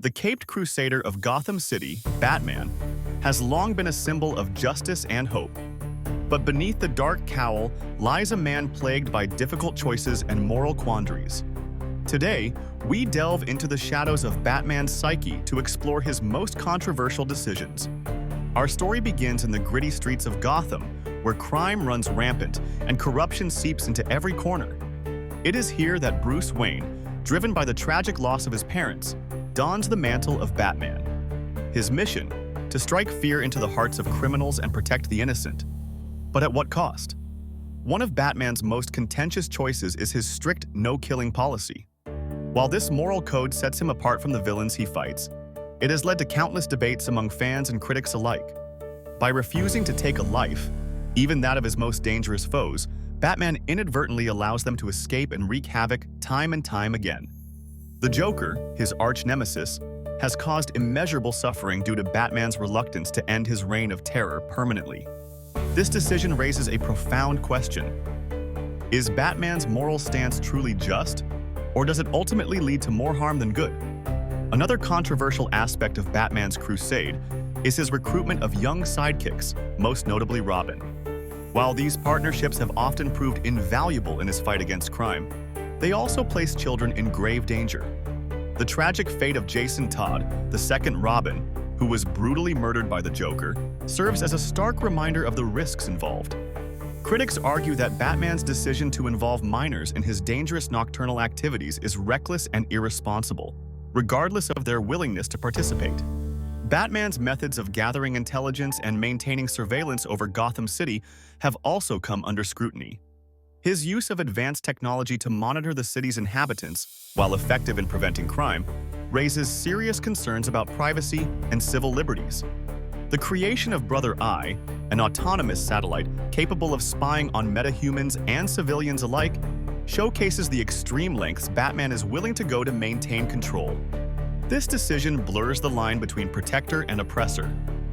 The caped crusader of Gotham City, Batman, has long been a symbol of justice and hope. But beneath the dark cowl lies a man plagued by difficult choices and moral quandaries. Today, we delve into the shadows of Batman's psyche to explore his most controversial decisions. Our story begins in the gritty streets of Gotham, where crime runs rampant and corruption seeps into every corner. It is here that Bruce Wayne, driven by the tragic loss of his parents, dons the mantle of Batman. His mission: to strike fear into the hearts of criminals and protect the innocent. But at what cost? One of Batman's most contentious choices is his strict no-killing policy. While this moral code sets him apart from the villains he fights, it has led to countless debates among fans and critics alike. By refusing to take a life, even that of his most dangerous foes, Batman inadvertently allows them to escape and wreak havoc time and time again. The Joker, his arch-nemesis, has caused immeasurable suffering due to Batman's reluctance to end his reign of terror permanently. This decision raises a profound question. Is Batman's moral stance truly just, or does it ultimately lead to more harm than good? Another controversial aspect of Batman's crusade is his recruitment of young sidekicks, most notably Robin. While these partnerships have often proved invaluable in his fight against crime, they also place children in grave danger. The tragic fate of Jason Todd, the second Robin, who was brutally murdered by the Joker, serves as a stark reminder of the risks involved. Critics argue that Batman's decision to involve minors in his dangerous nocturnal activities is reckless and irresponsible, regardless of their willingness to participate. Batman's methods of gathering intelligence and maintaining surveillance over Gotham City have also come under scrutiny. His use of advanced technology to monitor the city's inhabitants, while effective in preventing crime, raises serious concerns about privacy and civil liberties. The creation of Brother Eye, an autonomous satellite capable of spying on metahumans and civilians alike, showcases the extreme lengths Batman is willing to go to maintain control. This decision blurs the line between protector and oppressor,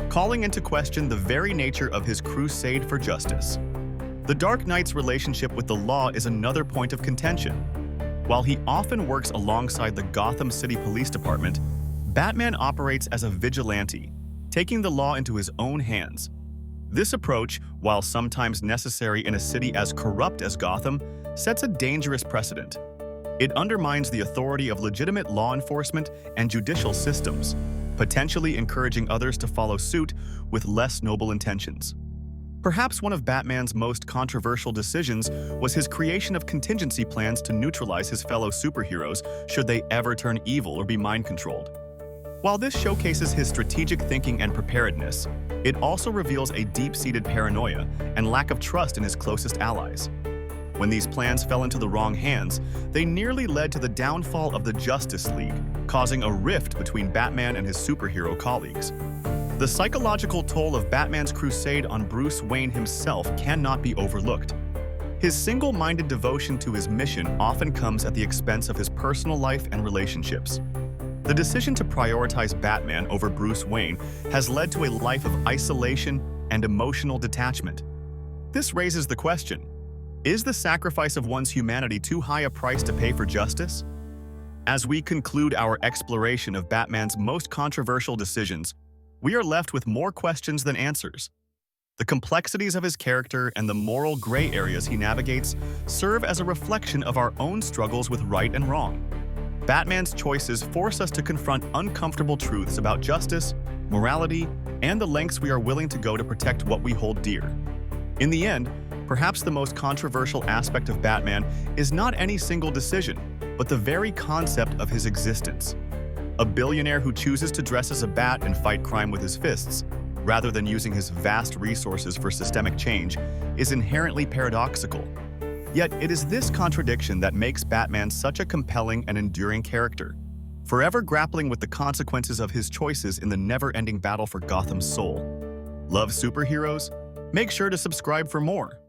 calling into question the very nature of his crusade for justice. The Dark Knight's relationship with the law is another point of contention. While he often works alongside the Gotham City Police Department, Batman operates as a vigilante, taking the law into his own hands. This approach, while sometimes necessary in a city as corrupt as Gotham, sets a dangerous precedent. It undermines the authority of legitimate law enforcement and judicial systems, potentially encouraging others to follow suit with less noble intentions. Perhaps one of Batman's most controversial decisions was his creation of contingency plans to neutralize his fellow superheroes should they ever turn evil or be mind-controlled. While this showcases his strategic thinking and preparedness, it also reveals a deep-seated paranoia and lack of trust in his closest allies. When these plans fell into the wrong hands, they nearly led to the downfall of the Justice League, causing a rift between Batman and his superhero colleagues. The psychological toll of Batman's crusade on Bruce Wayne himself cannot be overlooked. His single-minded devotion to his mission often comes at the expense of his personal life and relationships. The decision to prioritize Batman over Bruce Wayne has led to a life of isolation and emotional detachment. This raises the question: is the sacrifice of one's humanity too high a price to pay for justice? As we conclude our exploration of Batman's most controversial decisions, we are left with more questions than answers. The complexities of his character and the moral gray areas he navigates serve as a reflection of our own struggles with right and wrong. Batman's choices force us to confront uncomfortable truths about justice, morality, and the lengths we are willing to go to protect what we hold dear. In the end, perhaps the most controversial aspect of Batman is not any single decision, but the very concept of his existence. A billionaire who chooses to dress as a bat and fight crime with his fists, rather than using his vast resources for systemic change, is inherently paradoxical. Yet it is this contradiction that makes Batman such a compelling and enduring character, forever grappling with the consequences of his choices in the never-ending battle for Gotham's soul. Love superheroes? Make sure to subscribe for more.